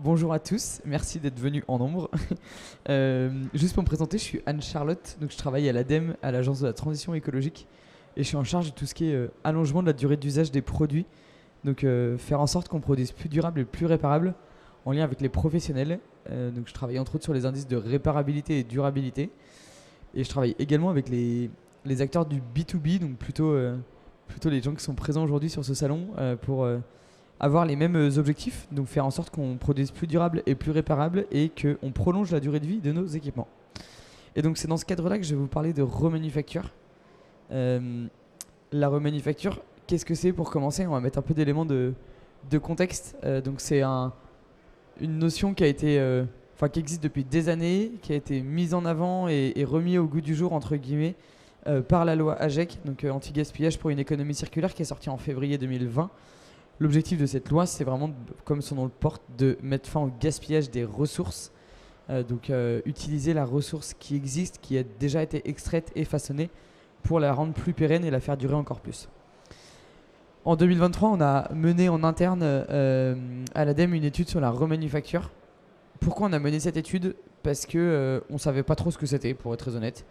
bonjour à tous, merci d'être venus en nombre. Juste pour me présenter, je suis Anne-Charlotte, donc je travaille à l'ADEME, à l'Agence de la transition écologique, et je suis en charge de tout ce qui est allongement de la durée d'usage des produits, donc faire en sorte qu'on produise plus durable et plus réparable en lien avec les professionnels. Donc je travaille entre autres sur les indices de réparabilité et durabilité, et je travaille également avec les acteurs du B2B, donc plutôt les gens qui sont présents aujourd'hui sur ce salon pour avoir les mêmes objectifs, donc faire en sorte qu'on produise plus durable et plus réparable et qu'on prolonge la durée de vie de nos équipements. Et donc c'est dans ce cadre-là que je vais vous parler de remanufacture. La remanufacture, qu'est-ce que c'est pour commencer? On va mettre un peu d'éléments de contexte. Donc c'est une notion qui a été, qui existe depuis des années, qui a été mise en avant et remis au goût du jour entre guillemets par la loi AGEC, donc anti-gaspillage pour une économie circulaire, qui est sortie en février 2020. L'objectif de cette loi, c'est vraiment, comme son nom le porte, de mettre fin au gaspillage des ressources. Utiliser la ressource qui existe, qui a déjà été extraite et façonnée, pour la rendre plus pérenne et la faire durer encore plus. En 2023, on a mené en interne à l'ADEME une étude sur la remanufacture. Pourquoi on a mené cette étude? Parce qu'on ne savait pas trop ce que c'était, pour être très honnête.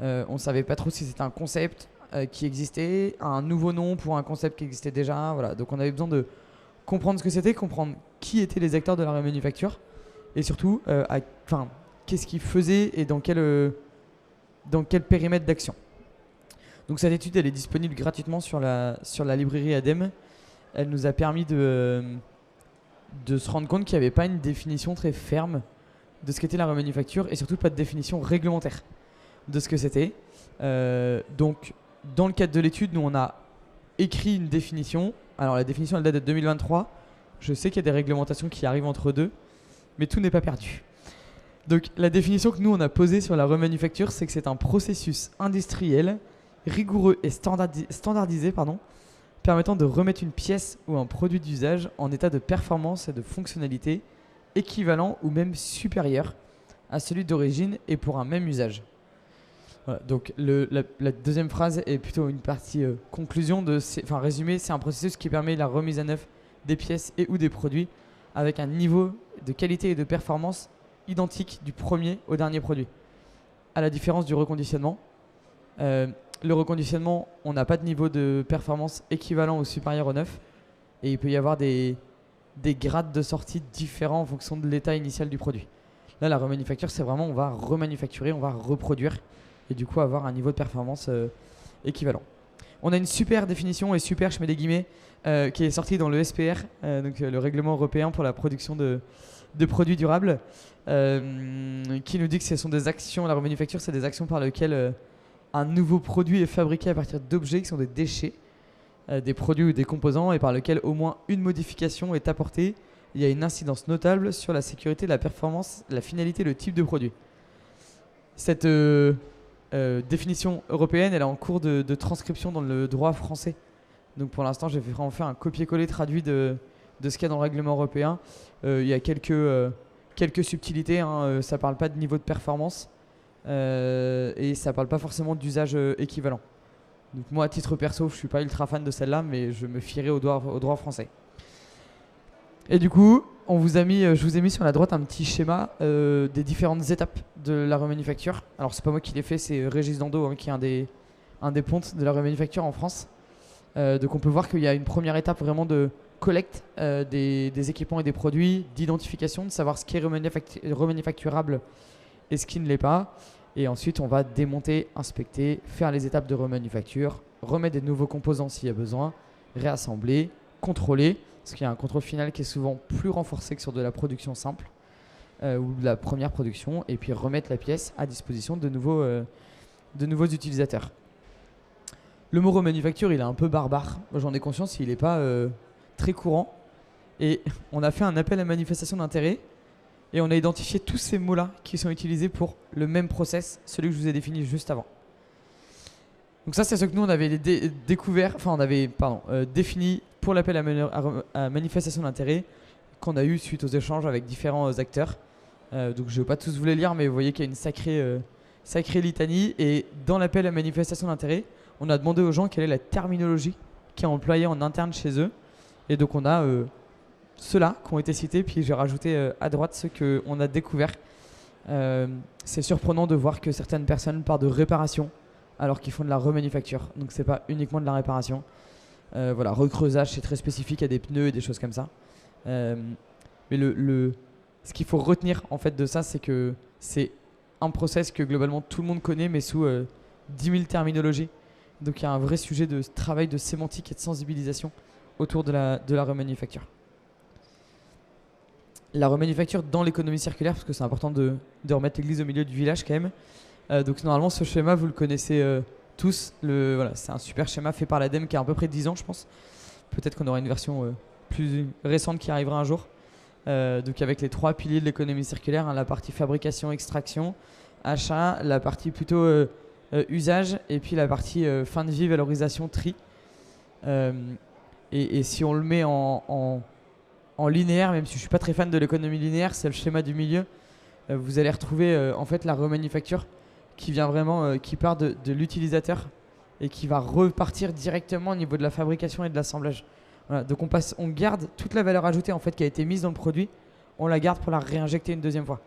On ne savait pas trop si c'était un concept qui existait, un nouveau nom pour un concept qui existait déjà. Voilà. Donc on avait besoin de comprendre ce que c'était, comprendre qui étaient les acteurs de la remanufacture et surtout qu'est-ce qu'ils faisaient et dans quel périmètre d'action. Donc cette étude, elle est disponible gratuitement sur la librairie ADEME. Elle nous a permis de se rendre compte qu'il n'y avait pas une définition très ferme de ce qu'était la remanufacture et surtout pas de définition réglementaire de ce que c'était. Donc dans le cadre de l'étude, nous on a écrit une définition. Alors la définition, elle date de 2023. Je sais qu'il y a des réglementations qui arrivent entre deux, mais tout n'est pas perdu. Donc la définition que nous on a posée sur la remanufacture, c'est que c'est un processus industriel rigoureux et standardisé, permettant de remettre une pièce ou un produit d'usage en état de performance et de fonctionnalité équivalent ou même supérieur à celui d'origine et pour un même usage. Voilà, donc la deuxième phrase est plutôt une partie conclusion résumé, c'est un processus qui permet la remise à neuf des pièces et ou des produits avec un niveau de qualité et de performance identique du premier au dernier produit. À la différence du reconditionnement, le reconditionnement, on n'a pas de niveau de performance équivalent ou supérieur au neuf et il peut y avoir des grades de sortie différents en fonction de l'état initial du produit. Là, la remanufacture, c'est vraiment on va remanufacturer, on va reproduire et du coup avoir un niveau de performance équivalent. On a une super définition, et super, je mets des guillemets, qui est sortie dans le SPR, le règlement européen pour la production de produits durables, qui nous dit que ce sont des actions, la remanufacture, c'est des actions par lesquelles un nouveau produit est fabriqué à partir d'objets qui sont des déchets, des produits ou des composants, et par lesquels au moins une modification est apportée. Il y a une incidence notable sur la sécurité, la performance, la finalité, le type de produit. Cette définition européenne, elle est en cours de transcription dans le droit français. Donc pour l'instant, j'ai vraiment fait un copier-coller traduit de ce qu'il y a dans le règlement européen. Il y a quelques subtilités, ça ne parle pas de niveau de performance et ça ne parle pas forcément d'usage équivalent. Donc moi, à titre perso, je ne suis pas ultra fan de celle-là, mais je me fierai au droit français. Et du coup, je vous ai mis sur la droite un petit schéma des différentes étapes de la remanufacture. Alors c'est pas moi qui l'ai fait, c'est Régis Dando qui est un des pontes de la remanufacture en France. Donc on peut voir qu'il y a une première étape vraiment de collecte des équipements et des produits, d'identification, de savoir ce qui est remanufacturable et ce qui ne l'est pas. Et ensuite on va démonter, inspecter, faire les étapes de remanufacture, remettre des nouveaux composants s'il y a besoin, réassembler, contrôler. Parce qu'il y a un contrôle final qui est souvent plus renforcé que sur de la production simple ou de la première production, et puis remettre la pièce à disposition de nouveaux utilisateurs. Le mot remanufacture, il est un peu barbare. Moi, j'en ai conscience, il n'est pas très courant. Et on a fait un appel à manifestation d'intérêt et on a identifié tous ces mots-là qui sont utilisés pour le même process, celui que je vous ai défini juste avant. Donc ça, c'est ce que nous, on avait défini pour l'appel à manifestation d'intérêt qu'on a eu suite aux échanges avec différents acteurs. Donc je ne vais pas tous vous les lire, mais vous voyez qu'il y a une sacrée litanie. Et dans l'appel à manifestation d'intérêt, on a demandé aux gens quelle est la terminologie qui est employée en interne chez eux. Et donc on a ceux-là qui ont été cités, puis j'ai rajouté à droite ceux qu'on a découverts. C'est surprenant de voir que certaines personnes parlent de réparation alors qu'ils font de la remanufacture. Donc c'est pas uniquement de la réparation. Voilà, recreusage, c'est très spécifique à des pneus et des choses comme ça. Mais ce qu'il faut retenir en fait de ça, c'est que c'est un process que globalement tout le monde connaît, mais sous 10 000 terminologies. Donc il y a un vrai sujet de travail de sémantique et de sensibilisation autour de la remanufacture. La remanufacture dans l'économie circulaire, parce que c'est important de remettre l'église au milieu du village quand même. Donc normalement ce schéma vous le connaissez tous. Voilà, c'est un super schéma fait par l'ADEME qui a à peu près 10 ans je pense. Peut-être qu'on aura une version plus récente qui arrivera un jour. Donc avec les 3 piliers de l'économie circulaire, hein, la partie fabrication, extraction, achat, la partie plutôt usage et puis la partie fin de vie, valorisation, tri. Et si on le met en linéaire, même si je ne suis pas très fan de l'économie linéaire, c'est le schéma du milieu. Vous allez retrouver en fait la remanufacture qui vient vraiment, qui part de l'utilisateur et qui va repartir directement au niveau de la fabrication et de l'assemblage. Voilà, donc on garde toute la valeur ajoutée en fait qui a été mise dans le produit, on la garde pour la réinjecter une deuxième fois.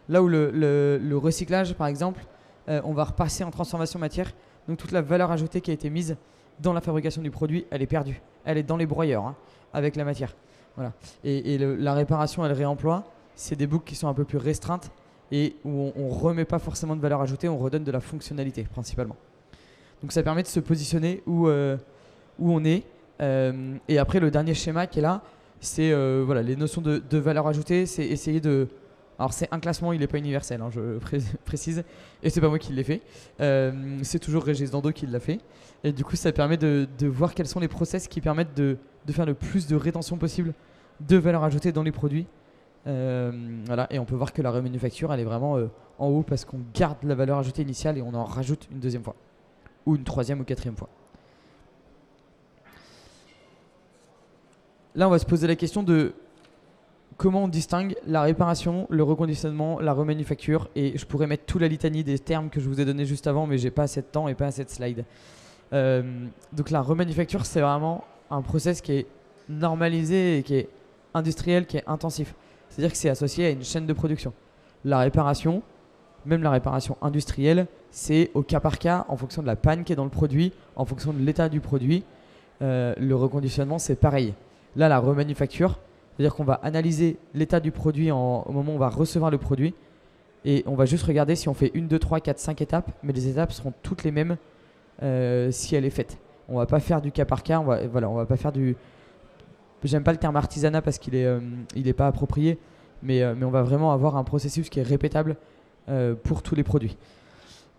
Là où le recyclage par exemple, on va repasser en transformation matière, donc toute la valeur ajoutée qui a été mise dans la fabrication du produit, elle est perdue. Elle est dans les broyeurs hein, avec la matière. Voilà. Et la réparation et le réemploi, c'est des boucles qui sont un peu plus restreintes et où on ne remet pas forcément de valeur ajoutée, on redonne de la fonctionnalité principalement. Donc ça permet de se positionner où on est. Et après le dernier schéma qui est là, c'est voilà, les notions de valeur ajoutée, c'est essayer de... Alors c'est un classement, il n'est pas universel, hein, je précise, et c'est pas moi qui l'ai fait, c'est toujours Régis Dando qui l'a fait. Et du coup ça permet de voir quels sont les process qui permettent de faire le plus de rétention possible de valeur ajoutée dans les produits. Voilà, et on peut voir que la remanufacture elle est vraiment en haut parce qu'on garde la valeur ajoutée initiale et on en rajoute une deuxième fois, ou une troisième ou quatrième fois. Là on va se poser la question de comment on distingue la réparation, le reconditionnement, la remanufacture, et je pourrais mettre toute la litanie des termes que je vous ai donné juste avant, mais j'ai pas assez de temps et pas assez de slides. Donc la remanufacture, c'est vraiment un process qui est normalisé et qui est industriel, qui est intensif. C'est-à-dire que c'est associé à une chaîne de production. La réparation, même la réparation industrielle, c'est au cas par cas, en fonction de la panne qui est dans le produit, en fonction de l'état du produit. Le reconditionnement, c'est pareil. Là, la remanufacture, c'est-à-dire qu'on va analyser l'état du produit au moment où on va recevoir le produit et on va juste regarder si on fait 1, 2, 3, 4, 5 étapes, mais les étapes seront toutes les mêmes si elle est faite. On va pas faire du cas par cas, on va pas faire du... J'aime pas le terme artisanat parce qu'il est pas approprié, mais on va vraiment avoir un processus qui est répétable pour tous les produits.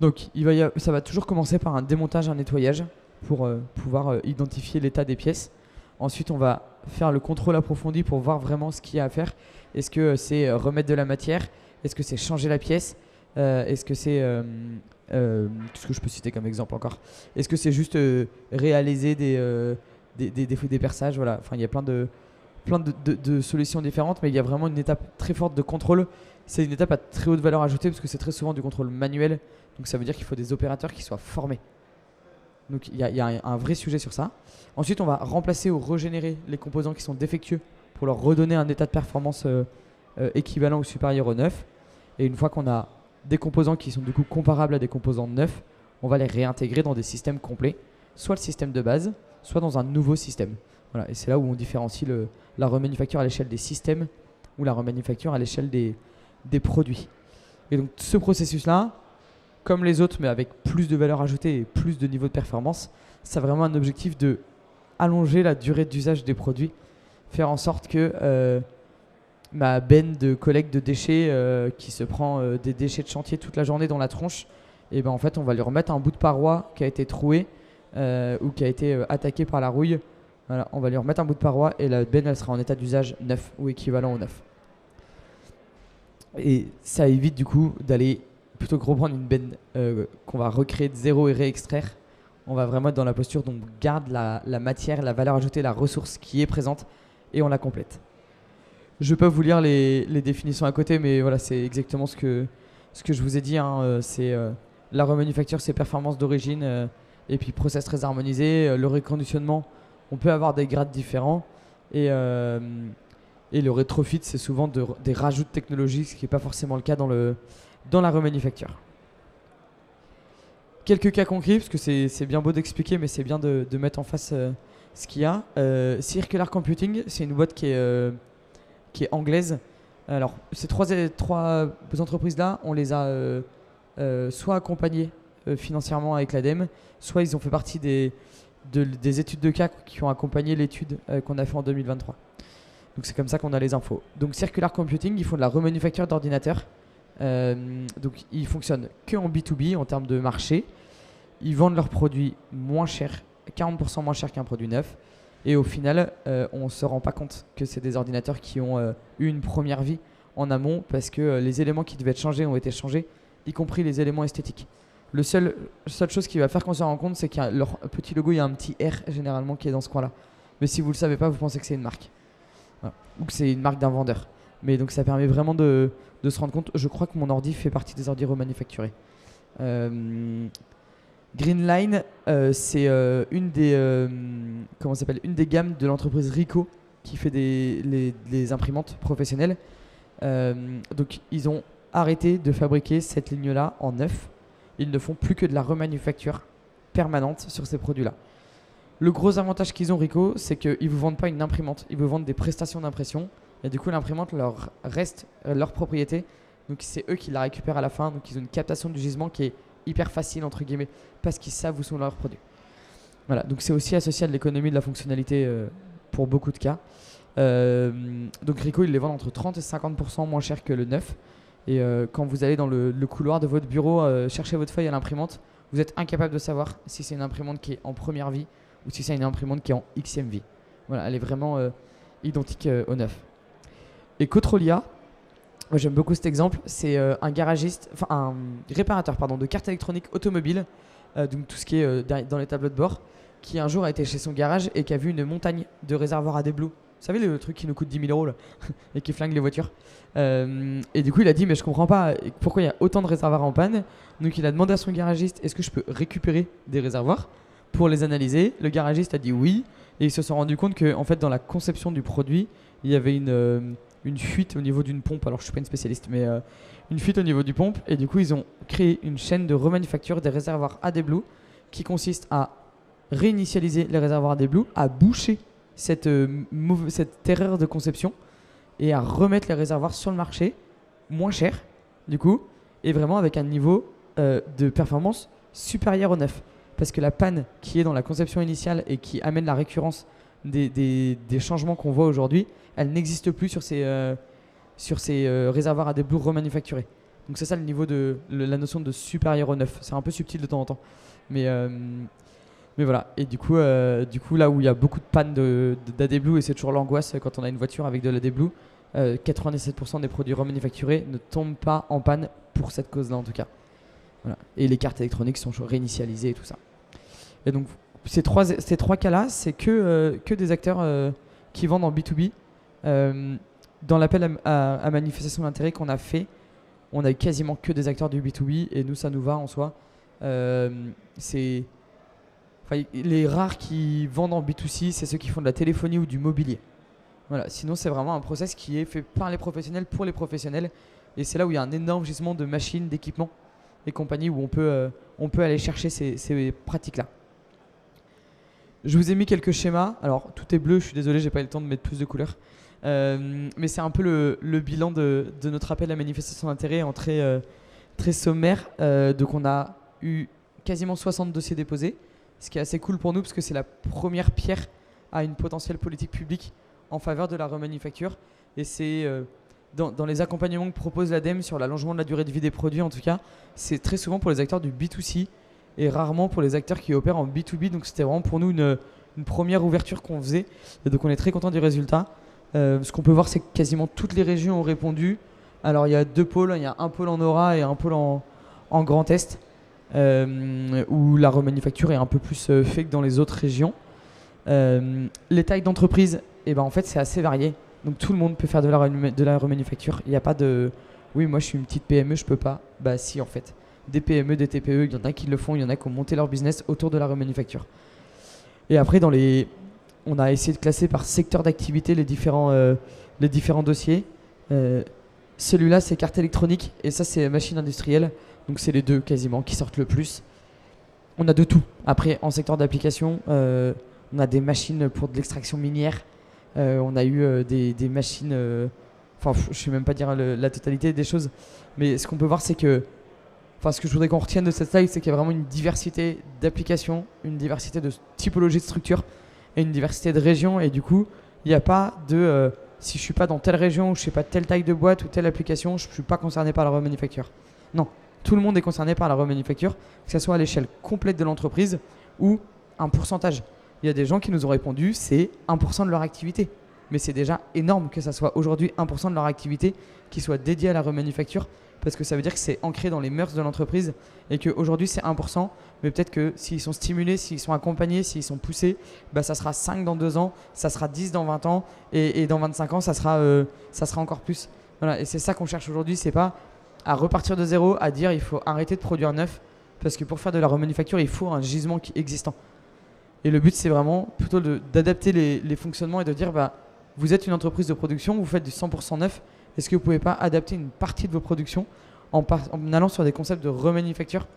Donc ça va toujours commencer par un démontage, un nettoyage pour pouvoir identifier l'état des pièces. Ensuite, on va faire le contrôle approfondi pour voir vraiment ce qu'il y a à faire. Est-ce que c'est remettre de la matière? Est-ce que c'est changer la pièce? Est-ce que c'est... Qu'est-ce que je peux citer comme exemple encore? Est-ce que c'est juste réaliser des perçages? Voilà. Enfin, il y a plein de solutions différentes, mais il y a vraiment une étape très forte de contrôle. C'est une étape à très haute valeur ajoutée parce que c'est très souvent du contrôle manuel. Donc ça veut dire qu'il faut des opérateurs qui soient formés. Donc il y a un vrai sujet sur ça. Ensuite, on va remplacer ou régénérer les composants qui sont défectueux pour leur redonner un état de performance équivalent ou supérieur au neuf. Et une fois qu'on a des composants qui sont du coup comparables à des composants neufs, on va les réintégrer dans des systèmes complets, soit le système de base, soit dans un nouveau système. Voilà. Et c'est là où on différencie la remanufacture à l'échelle des systèmes ou la remanufacture à l'échelle des produits. Et donc ce processus-là, comme les autres, mais avec plus de valeur ajoutée et plus de niveau de performance, ça a vraiment un objectif de allonger la durée d'usage des produits, faire en sorte que ma benne de collecte de déchets qui se prend des déchets de chantier toute la journée dans la tronche, et ben en fait on va lui remettre un bout de paroi qui a été troué ou qui a été attaqué par la rouille. Voilà, on va lui remettre un bout de paroi et la benne elle sera en état d'usage neuf ou équivalent au neuf. Et ça évite du coup d'aller plutôt que reprendre une benne qu'on va recréer de zéro et réextraire. On va vraiment être dans la posture dont on garde la matière, la valeur ajoutée, la ressource qui est présente et on la complète. Je ne vais pas vous lire les définitions à côté, mais voilà, c'est exactement ce que je vous ai dit. Hein. C'est la remanufacture, c'est performance d'origine et puis process très harmonisé. Le reconditionnement, on peut avoir des grades différents. Et Et le rétrofit, c'est souvent des rajouts de technologie, ce qui n'est pas forcément le cas dans la remanufacture. Quelques cas concrets, parce que c'est bien beau d'expliquer, mais c'est bien de mettre en face ce qu'il y a. Circular Computing, c'est une boîte qui est anglaise. Alors, ces trois entreprises-là, on les a soit accompagnées financièrement avec l'ADEME, soit ils ont fait partie des études de cas qui ont accompagné l'étude qu'on a fait en 2023. Donc c'est comme ça qu'on a les infos. Donc Circular Computing, ils font de la remanufacture d'ordinateurs. Donc ils fonctionnent que en B2B en termes de marché. Ils vendent leurs produits moins cher, 40% moins cher qu'un produit neuf. Et au final, on ne se rend pas compte que c'est des ordinateurs qui ont eu une première vie en amont parce que les éléments qui devaient être changés ont été changés, y compris les éléments esthétiques. La seule chose qui va faire qu'on se rend compte, c'est qu'il y a leur petit logo, il y a un petit R généralement qui est dans ce coin-là. Mais si vous ne le savez pas, vous pensez que c'est une marque. Voilà. Ou que c'est une marque d'un vendeur. Mais donc ça permet vraiment de se rendre compte. Je crois que mon ordi fait partie des ordi remanufacturés. Greenline, c'est une des gammes de l'entreprise Ricoh qui fait les imprimantes professionnelles. Donc ils ont arrêté de fabriquer cette ligne-là en neuf. Ils ne font plus que de la remanufacture permanente sur ces produits-là. Le gros avantage qu'ils ont, Ricoh, c'est qu'ils ne vous vendent pas une imprimante, ils vous vendent des prestations d'impression. Et du coup, l'imprimante leur reste leur propriété. Donc c'est eux qui la récupèrent à la fin. Donc ils ont une captation du gisement qui est hyper facile, entre guillemets, parce qu'ils savent où sont leurs produits. Voilà, donc c'est aussi associé à de l'économie de la fonctionnalité pour beaucoup de cas. Donc Ricoh, ils les vendent entre 30 et 50% moins cher que le neuf. Et quand vous allez dans le couloir de votre bureau chercher votre feuille à l'imprimante, vous êtes incapable de savoir si c'est une imprimante qui est en première vie ou si c'est une imprimante qui est en xème vie. Voilà, elle est vraiment identique au neuf. Et Cotrolia, moi j'aime beaucoup cet exemple, c'est un réparateur de cartes électroniques automobiles, donc tout ce qui est dans les tableaux de bord, qui un jour a été chez son garage et qui a vu une montagne de réservoirs à des Blue. Vous savez le truc qui nous coûte 10 000 € là, et qui flingue les voitures. Et du coup il a dit mais je comprends pas pourquoi il y a autant de réservoirs en panne. Donc il a demandé à son garagiste est-ce que je peux récupérer des réservoirs pour les analyser. Le garagiste a dit oui et ils se sont rendus compte que en fait dans la conception du produit il y avait une fuite au niveau d'une pompe. Alors je suis pas une spécialiste mais une fuite au niveau du pompe et du coup ils ont créé une chaîne de remanufacture des réservoirs AD Blue qui consiste à réinitialiser les réservoirs AD Blue, à boucher cette erreur de conception et à remettre les réservoirs sur le marché moins cher du coup et vraiment avec un niveau de performance supérieur au neuf parce que la panne qui est dans la conception initiale et qui amène la récurrence des changements qu'on voit aujourd'hui, elle n'existe plus sur ces réservoirs AD Blue remanufacturés. Donc c'est ça le niveau de la notion de supérieur au neuf. C'est un peu subtil de temps en temps mais voilà, et du coup là où il y a beaucoup de pannes d'AD Blue, et c'est toujours l'angoisse quand on a une voiture avec de l'AD Blue, 97% des produits remanufacturés ne tombent pas en panne pour cette cause-là en tout cas. Voilà. Et les cartes électroniques sont réinitialisées et tout ça. Et donc ces trois cas-là, c'est que des acteurs qui vendent en B2B. Dans l'appel à manifestation d'intérêt qu'on a fait, on a eu quasiment que des acteurs du B2B et nous ça nous va en soi. Les rares qui vendent en B2C, c'est ceux qui font de la téléphonie ou du mobilier. Voilà. Sinon, c'est vraiment un process qui est fait par les professionnels pour les professionnels. Et c'est là où il y a un énorme gisement de machines, d'équipements et compagnie où on peut aller chercher ces pratiques-là. Je vous ai mis quelques schémas. Alors, tout est bleu, je suis désolé, j'ai pas eu le temps de mettre plus de couleurs. Mais c'est un peu le bilan de notre appel à manifestation d'intérêt en très sommaire. Donc, on a eu quasiment 60 dossiers déposés. Ce qui est assez cool pour nous parce que c'est la première pierre à une potentielle politique publique en faveur de la remanufacture. Et c'est dans les accompagnements que propose l'ADEME sur l'allongement de la durée de vie des produits, en tout cas, c'est très souvent pour les acteurs du B2C et rarement pour les acteurs qui opèrent en B2B. Donc c'était vraiment pour nous une première ouverture qu'on faisait. Et donc on est très content du résultat. Ce qu'on peut voir, c'est que quasiment toutes les régions ont répondu. Alors il y a deux pôles, il y a un pôle en Aura et un pôle en Grand Est. Où la remanufacture est un peu plus fait que dans les autres régions. Les tailles d'entreprise, en fait, c'est assez varié. Donc tout le monde peut faire de la remanufacture. Il n'y a pas de « oui, moi je suis une petite PME, je peux pas ». Bah si, en fait. Des PME, des TPE, il y en a qui le font, il y en a qui ont monté leur business autour de la remanufacture. Et après, dans les on a essayé de classer par secteur d'activité les différents dossiers. Celui-là, c'est carte électronique et ça, c'est machine industrielle. Donc, c'est les deux quasiment qui sortent le plus. On a de tout. Après, en secteur d'application, on a des machines pour de l'extraction minière. On a eu des machines... je ne sais même pas dire la totalité des choses. Mais ce qu'on peut voir, c'est que... ce que je voudrais qu'on retienne de cette slide, c'est qu'il y a vraiment une diversité d'applications, une diversité de typologies de structures et une diversité de régions. Et du coup, il n'y a pas de... si je ne suis pas dans telle région ou je ne sais pas telle taille de boîte ou telle application, je ne suis pas concerné par la remanufacture. Non, tout le monde est concerné par la remanufacture, que ce soit à l'échelle complète de l'entreprise ou un pourcentage. Il y a des gens qui nous ont répondu, c'est 1% de leur activité. Mais c'est déjà énorme que ça soit aujourd'hui 1% de leur activité qui soit dédiée à la remanufacture, parce que ça veut dire que c'est ancré dans les mœurs de l'entreprise et qu'aujourd'hui c'est 1%, mais peut-être que s'ils sont stimulés, s'ils sont accompagnés, s'ils sont poussés, ça sera 5 dans 2 ans, ça sera 10 dans 20 ans et dans 25 ans ça sera encore plus. Voilà, et c'est ça qu'on cherche aujourd'hui, c'est pas à repartir de zéro, à dire il faut arrêter de produire neuf, parce que pour faire de la remanufacture il faut un gisement existant. Et le but c'est vraiment plutôt d'adapter les fonctionnements et de dire vous êtes une entreprise de production, vous faites du 100% neuf, est-ce que vous ne pouvez pas adapter une partie de vos productions en allant sur des concepts de remanufacture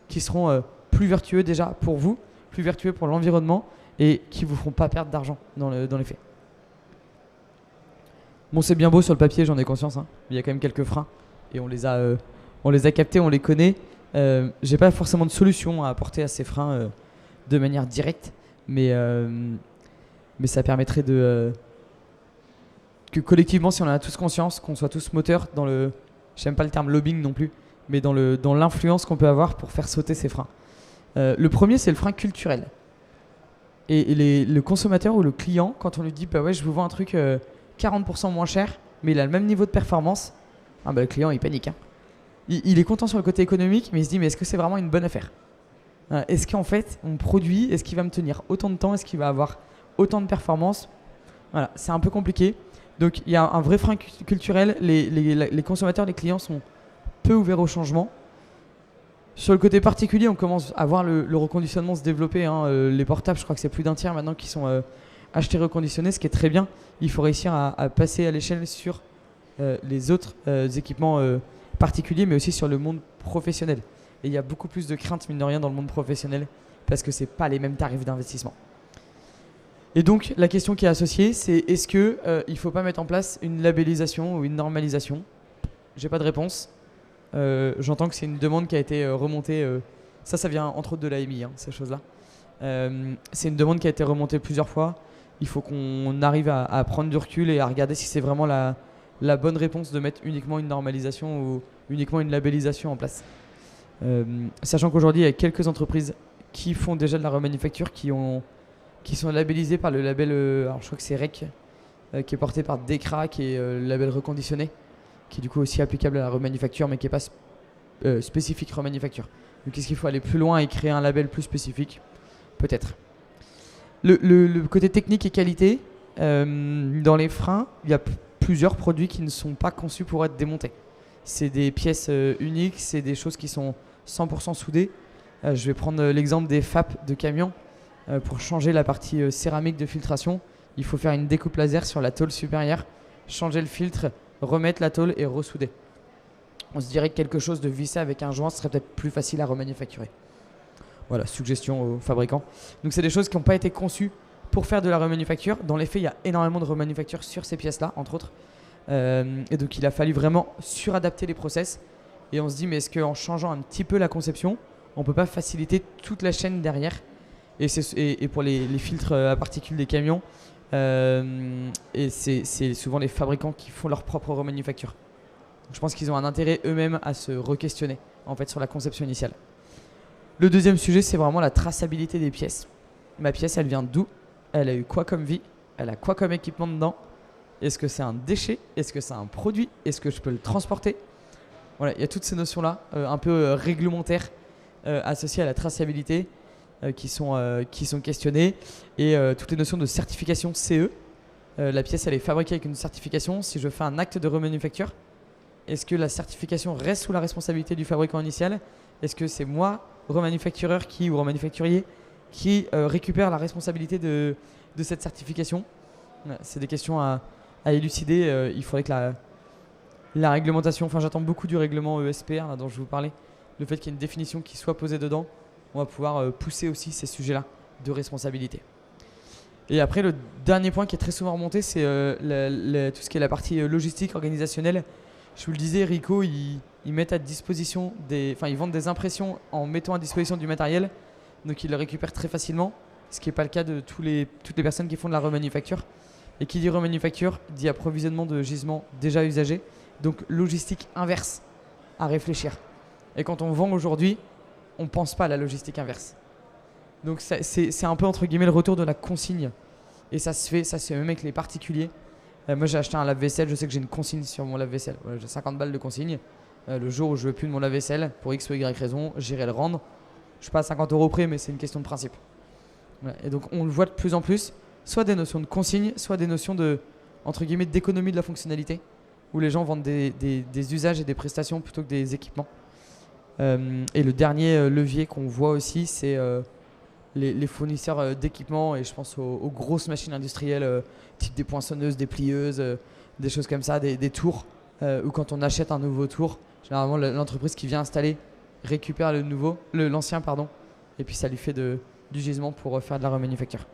qui seront plus vertueux déjà pour vous, plus vertueux pour l'environnement et qui ne vous feront pas perdre d'argent dans les faits. Bon, c'est bien beau sur le papier, j'en ai conscience, hein. Il y a quand même quelques freins et on les a captés, on les connaît. J'ai pas forcément de solution à apporter à ces freins de manière directe, mais ça permettrait que collectivement, si on en a tous conscience, qu'on soit tous moteurs dans j'aime pas le terme lobbying non plus, mais dans l'influence qu'on peut avoir pour faire sauter ces freins. Le premier, c'est le frein culturel. Et le consommateur ou le client, quand on lui dit ouais, je vous vends un truc 40% moins cher, mais il a le même niveau de performance, le client il panique. Hein. Il est content sur le côté économique, mais il se dit mais est-ce que c'est vraiment une bonne affaire ? Est-ce qu'en fait, mon produit, est-ce qu'il va me tenir autant de temps ? Est-ce qu'il va avoir autant de performance ? Voilà, c'est un peu compliqué. Donc il y a un vrai frein culturel, les consommateurs, les clients sont peu ouverts au changement. Sur le côté particulier, on commence à voir le reconditionnement se développer. Hein. Les portables, je crois que c'est plus d'un tiers maintenant qui sont achetés reconditionnés, ce qui est très bien. Il faut réussir à passer à l'échelle sur les autres équipements particuliers, mais aussi sur le monde professionnel. Et il y a beaucoup plus de crainte, mine de rien, dans le monde professionnel, parce que ce n'est pas les mêmes tarifs d'investissement. Et donc, la question qui est associée, c'est est-ce qu'il ne faut pas mettre en place une labellisation ou une normalisation ? J'ai pas de réponse. J'entends que c'est une demande qui a été remontée. Ça vient entre autres de l'AMI, hein, ces choses-là. C'est une demande qui a été remontée plusieurs fois. Il faut qu'on arrive à prendre du recul et à regarder si c'est vraiment la bonne réponse de mettre uniquement une normalisation ou uniquement une labellisation en place. Sachant qu'aujourd'hui, il y a quelques entreprises qui font déjà de la remanufacture, qui sont labellisés par le label, alors je crois que c'est REC, qui est porté par DECRA, qui est le label reconditionné, qui est du coup aussi applicable à la remanufacture, mais qui n'est pas spécifique remanufacture. Donc est-ce qu'il faut aller plus loin et créer un label plus spécifique ? Peut-être. Le côté technique et qualité, dans les freins, il y a plusieurs produits qui ne sont pas conçus pour être démontés. C'est des pièces uniques, c'est des choses qui sont 100% soudées. Je vais prendre l'exemple des FAP de camions. Pour changer la partie céramique de filtration, il faut faire une découpe laser sur la tôle supérieure, changer le filtre, remettre la tôle et ressouder. On se dirait que quelque chose de vissé avec un joint serait peut-être plus facile à remanufacturer. Voilà, suggestion aux fabricants. Donc c'est des choses qui n'ont pas été conçues pour faire de la remanufacture. Dans les faits, il y a énormément de remanufacture sur ces pièces-là, entre autres. Et donc il a fallu vraiment suradapter les process. Et on se dit, mais est-ce qu'en changeant un petit peu la conception, on ne peut pas faciliter toute la chaîne derrière ? Et pour les filtres à particules des camions, et c'est souvent les fabricants qui font leur propre remanufacture. Donc je pense qu'ils ont un intérêt eux-mêmes à se re-questionner en fait, sur la conception initiale. Le deuxième sujet, c'est vraiment la traçabilité des pièces. Ma pièce, elle vient d'où ? Elle a eu quoi comme vie ? Elle a quoi comme équipement dedans ? Est-ce que c'est un déchet ? Est-ce que c'est un produit ? Est-ce que je peux le transporter ? Voilà, il y a toutes ces notions-là, un peu réglementaires, associées à la traçabilité, qui sont questionnées, et toutes les notions de certification CE. La pièce, elle est fabriquée avec une certification. Si je fais un acte de remanufacture, est-ce que la certification reste sous la responsabilité du fabricant initial ? Est-ce que c'est moi, remanufactureur ou remanufacturier, qui récupère la responsabilité de cette certification. C'est des questions à élucider. Il faudrait que la réglementation, enfin j'attends beaucoup du règlement ESPR là, dont je vous parlais, le fait qu'il y ait une définition qui soit posée dedans, on va pouvoir pousser aussi ces sujets-là de responsabilité. Et après, le dernier point qui est très souvent remonté, c'est tout ce qui est la partie logistique, organisationnelle. Je vous le disais, Ricoh, ils mettent à disposition ils vendent des impressions en mettant à disposition du matériel, donc ils le récupèrent très facilement, ce qui n'est pas le cas de toutes les personnes qui font de la remanufacture. Et qui dit remanufacture dit approvisionnement de gisements déjà usagés, donc logistique inverse à réfléchir. Et quand on vend aujourd'hui, on ne pense pas à la logistique inverse. Donc c'est un peu entre guillemets le retour de la consigne. Et ça se fait même avec les particuliers. Moi j'ai acheté un lave-vaisselle, je sais que j'ai une consigne sur mon lave-vaisselle. Voilà, j'ai 50 balles de consigne. Le jour où je veux plus de mon lave-vaisselle, pour X ou Y raison, j'irai le rendre. Je ne suis pas à 50 € près, mais c'est une question de principe. Voilà. Et donc on le voit de plus en plus, soit des notions de consigne, soit des notions de, entre guillemets, d'économie de la fonctionnalité, où les gens vendent des usages et des prestations plutôt que des équipements. Et le dernier levier qu'on voit aussi, c'est les fournisseurs d'équipements, et je pense aux grosses machines industrielles, type des poinçonneuses, des plieuses, des choses comme ça, des tours, où quand on achète un nouveau tour, généralement l'entreprise qui vient installer récupère l'ancien, et puis ça lui fait du gisement pour faire de la remanufacture.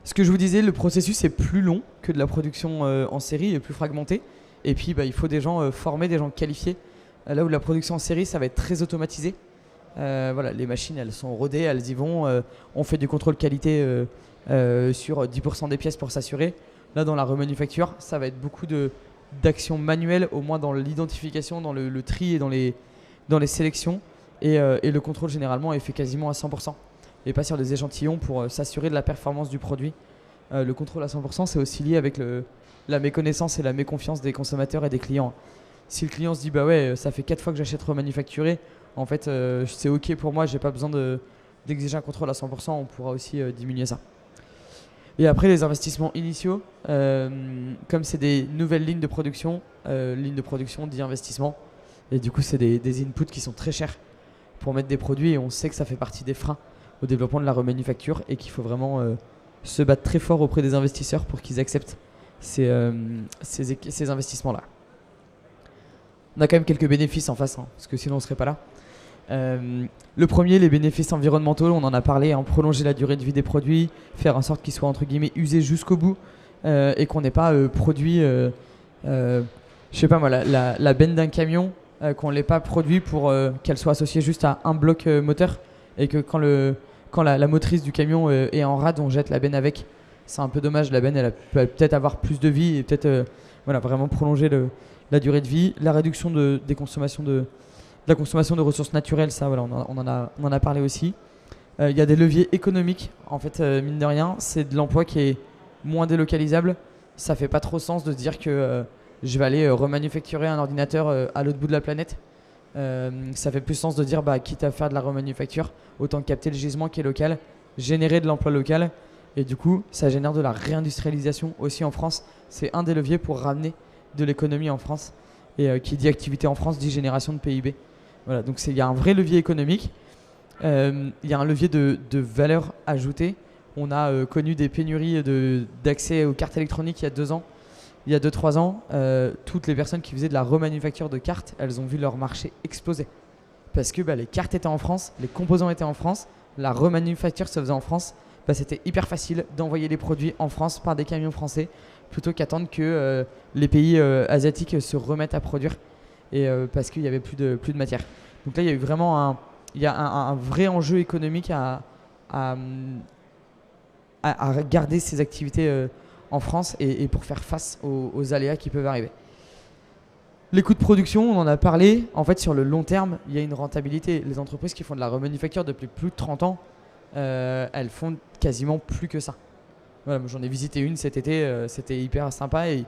Ce que je vous disais, le processus est plus long que de la production en série et plus fragmenté. Et puis il faut des gens formés, des gens qualifiés. Là où la production en série, ça va être très automatisé. Voilà, les machines, elles sont rodées, elles y vont. On fait du contrôle qualité sur 10% des pièces pour s'assurer. Là, dans la remanufacture, ça va être beaucoup d'actions manuelles, au moins dans l'identification, dans le tri et dans les sélections. Et le contrôle, généralement, est fait quasiment à 100%. Et pas sur des échantillons pour s'assurer de la performance du produit. Le contrôle à 100%, c'est aussi lié avec la méconnaissance et la méconfiance des consommateurs et des clients. Si le client se dit bah ouais, ça fait 4 fois que j'achète remanufacturé, en fait c'est ok pour moi, j'ai pas besoin d'exiger un contrôle à 100%, on pourra aussi diminuer ça. Et après les investissements initiaux, comme c'est des nouvelles lignes de production dit investissement, et du coup c'est des inputs qui sont très chers pour mettre des produits, et on sait que ça fait partie des freins au développement de la remanufacture et qu'il faut vraiment se battre très fort auprès des investisseurs pour qu'ils acceptent ces investissements-là. On a quand même quelques bénéfices en face, parce que sinon on ne serait pas là. Le premier, les bénéfices environnementaux, on en a parlé, prolonger la durée de vie des produits, faire en sorte qu'ils soient entre guillemets usés jusqu'au bout et qu'on n'ait pas produit, je sais pas moi, la benne d'un camion, qu'on ne l'ait pas produit pour qu'elle soit associée juste à un bloc moteur, et que quand la motrice du camion est en rade, on jette la benne avec. C'est un peu dommage, la benne elle peut peut-être avoir plus de vie et peut-être vraiment prolonger la durée de vie, la réduction de la consommation de ressources naturelles, ça voilà, on en a parlé aussi. Il y a des leviers économiques, en fait, mine de rien, c'est de l'emploi qui est moins délocalisable. Ça fait pas trop sens de se dire que je vais aller remanufacturer un ordinateur à l'autre bout de la planète. Ça fait plus sens de dire quitte à faire de la remanufacture, autant capter le gisement qui est local, générer de l'emploi local, et du coup ça génère de la réindustrialisation aussi en France. C'est un des leviers pour ramener de l'économie en France, et qui dit activité en France dit génération de PIB. Voilà, donc il y a un vrai levier économique, il y a un levier de valeur ajoutée. On a connu des pénuries d'accès aux cartes électroniques il y a 2 ans. Il y a 2-3 ans, toutes les personnes qui faisaient de la remanufacture de cartes, elles ont vu leur marché exploser. Parce que les cartes étaient en France, les composants étaient en France, la remanufacture se faisait en France. C'était hyper facile d'envoyer les produits en France par des camions français, plutôt qu'attendre que les pays asiatiques se remettent à produire, et parce qu'il n'y avait plus de matière. Donc là, il y a eu vraiment un vrai enjeu économique à garder ces activités en France, et pour faire face aux aléas qui peuvent arriver. Les coûts de production, on en a parlé. En fait, sur le long terme, il y a une rentabilité. Les entreprises qui font de la remanufacture depuis plus de 30 ans, elles font quasiment plus que ça. Voilà, moi, j'en ai visité une cet été, c'était hyper sympa. Et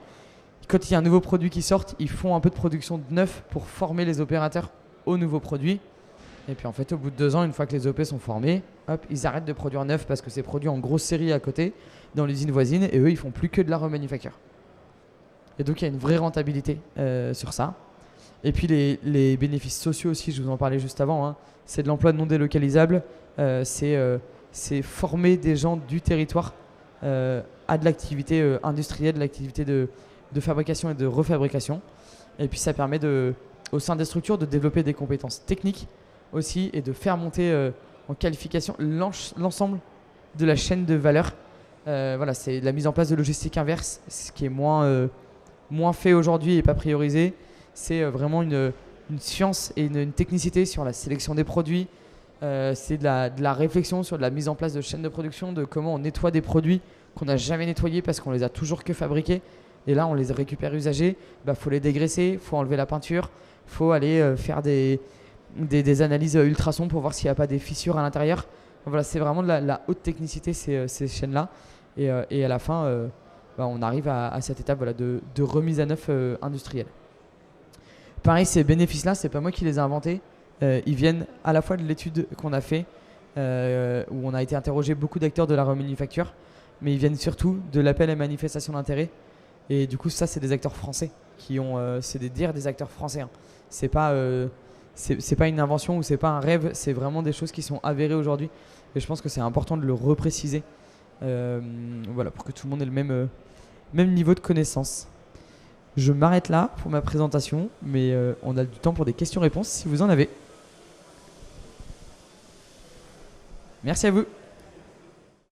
quand il y a un nouveau produit qui sort, ils font un peu de production de neuf pour former les opérateurs aux nouveaux produits. Et puis en fait, au bout de 2 ans, une fois que les OP sont formés, hop, ils arrêtent de produire neuf parce que c'est produit en grosse série à côté, dans l'usine voisine, et eux, ils font plus que de la remanufacture. Et donc, il y a une vraie rentabilité sur ça. Et puis, les bénéfices sociaux aussi, je vous en parlais juste avant, c'est de l'emploi non délocalisable, c'est former des gens du territoire à de l'activité industrielle, de l'activité de fabrication et de refabrication. Et puis ça permet au sein des structures de développer des compétences techniques aussi et de faire monter en qualification l'ensemble de la chaîne de valeur. Voilà, c'est la mise en place de logistique inverse, ce qui est moins fait aujourd'hui et pas priorisé. C'est vraiment une science et une technicité sur la sélection des produits. C'est de la réflexion sur de la mise en place de chaînes de production, de comment on nettoie des produits qu'on n'a jamais nettoyés parce qu'on les a toujours que fabriqués. Et là, on les récupère usagés. Faut les dégraisser, il faut enlever la peinture, il faut aller faire des analyses ultrasons pour voir s'il n'y a pas des fissures à l'intérieur. Voilà, c'est vraiment de la haute technicité ces chaînes-là. Et à la fin, on arrive à cette étape de remise à neuf industrielle. Pareil, ces bénéfices-là, c'est pas moi qui les ai inventés. Ils viennent à la fois de l'étude qu'on a fait, où on a été interrogé beaucoup d'acteurs de la remanufacture, mais ils viennent surtout de l'appel à manifestation d'intérêt. Et du coup, ça, c'est des acteurs français c'est des acteurs français. Hein. C'est pas une invention ou c'est pas un rêve, c'est vraiment des choses qui sont avérées aujourd'hui. Et je pense que c'est important de le repréciser, voilà, pour que tout le monde ait le même niveau de connaissance. Je m'arrête là pour ma présentation, mais on a du temps pour des questions-réponses si vous en avez. Merci à vous.